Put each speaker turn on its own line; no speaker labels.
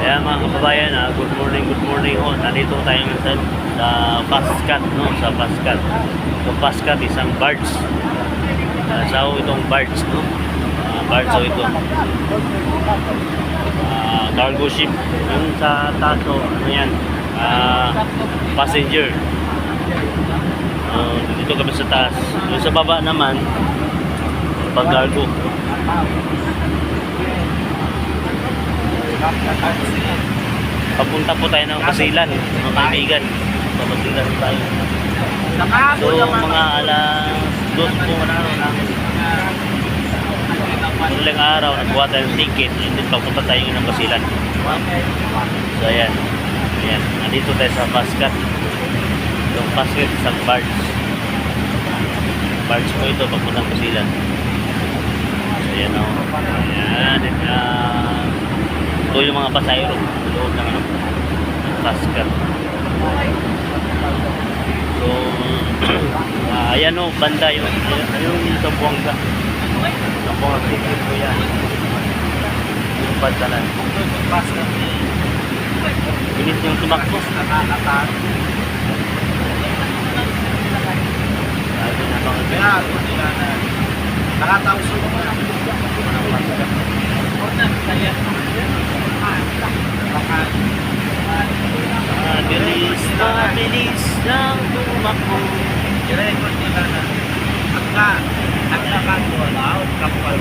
Kaya mga kababayan, good morning ho. Nandito tayo sa Pascat, no? Sa Pascat. So Pascat, isang barge. Sa itong barge, no? Barge ho ito. Cargo ship. Yung sa taso, ano yan? Passenger. Dito kami sa taas. Yung sa baba naman, pag cargo. Papunta po tayo ng Basilan, mga kaibigan. Sa Basilan tayo. So, mga alas 2 po na namin. Muling araw, nagbuha tayo ng ticket. And then, papunta tayo ng Basilan. So, ayan. Ayan. Nandito tayo sa Pascat. Yung Pascat, isang barge. Barge po ito, papunta ng Basilan. So, ayan o. Ayan. Ito yung mga pasayro loob ng Pascat. So ayan o, banda yung Zamboanga. Zamboanga ticket ko yan. Yung bandalan Pascat. Bilis yung tumakbo.
Nakatapos ko na
Bilis ng tumakbo.
i-record nila na ang lakad wala kapal